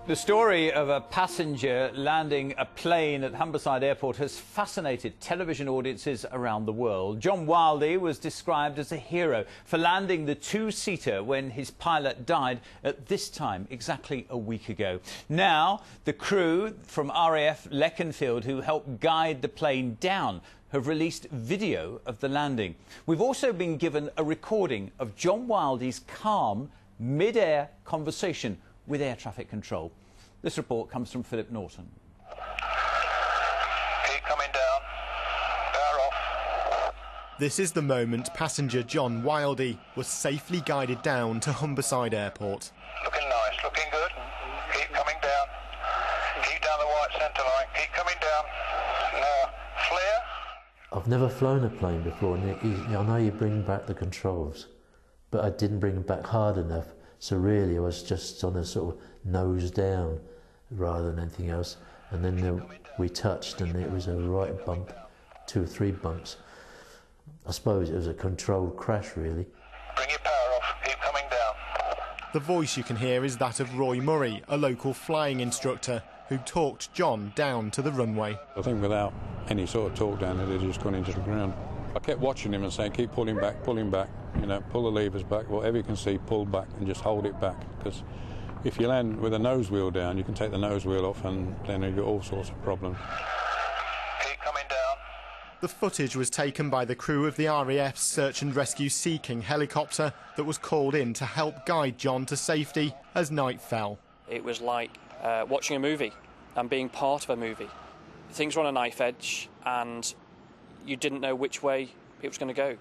The story of a passenger landing a plane at Humberside Airport has fascinated television audiences around the world. John Wildey was described as a hero for landing the two-seater when his pilot died at this time exactly a week ago. Now, the crew from RAF Leconfield who helped guide the plane down have released video of the landing. We've also been given a recording of John Wildey's calm, mid-air conversation with air traffic control. This report comes from Philip Norton. Keep coming down. Power off. This is the moment passenger John Wildey was safely guided down to Humberside Airport. Looking nice, looking good. Keep coming down. Keep down the white centre line. Keep coming down. Now, flare. I've never flown a plane before, and I know you bring back the controls, but I didn't bring them back hard enough. So really I was just on a sort of nose down rather than anything else. And then we touched and it was a right bump, 2 or 3 bumps. I suppose it was a controlled crash really. Bring your power off, keep coming down. The voice you can hear is that of Roy Murray, a local flying instructor who talked John down to the runway. I think without any sort of talk down, it had just gone into the ground. I kept watching him and saying, keep pulling back, you know, pull the levers back, whatever you can see, pull back and just hold it back. Because if you land with a nose wheel down, you can take the nose wheel off and then you get all sorts of problems. Keep coming down. The footage was taken by the crew of the RAF's Search and Rescue Sea King helicopter that was called in to help guide John to safety as night fell. It was like watching a movie and being part of a movie. Things were on a knife edge and you didn't know which way it was going to go.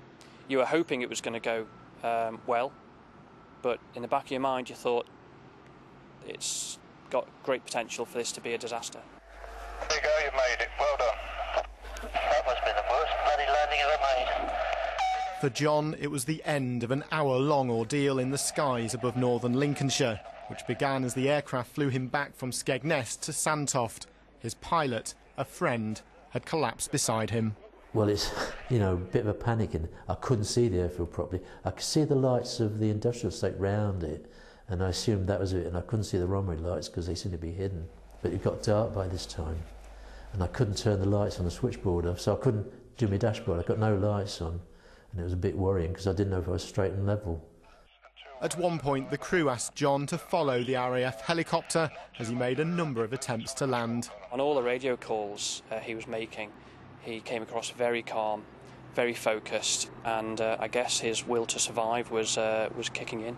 You were hoping it was going to go well, but in the back of your mind you thought it's got great potential for this to be a disaster. There you go, you've made it. Well done. That must be the worst bloody landing ever made. For John, it was the end of an hour-long ordeal in the skies above northern Lincolnshire, which began as the aircraft flew him back from Skegness to Sandtoft. His pilot, a friend, had collapsed beside him. Well, it's, you know, a bit of a panic, and I couldn't see the airfield properly. I could see the lights of the industrial estate round it, and I assumed that was it, and I couldn't see the runway lights because they seemed to be hidden. But it got dark by this time, and I couldn't turn the lights on the switchboard off, so I couldn't do my dashboard. I got no lights on, and it was a bit worrying because I didn't know if I was straight and level. At one point, the crew asked John to follow the RAF helicopter as he made a number of attempts to land. On all the radio calls he was making, he came across very calm, very focused, and I guess his will to survive was kicking in.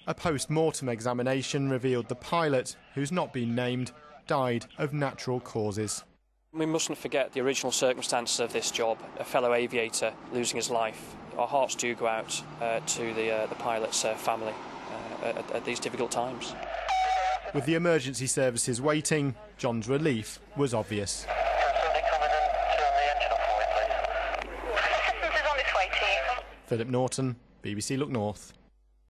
A post-mortem examination revealed the pilot, who's not been named, died of natural causes. We mustn't forget the original circumstances of this job, a fellow aviator losing his life. Our hearts do go out to the pilot's family at these difficult times. With the emergency services waiting, John's relief was obvious. Philip Norton, BBC Look North.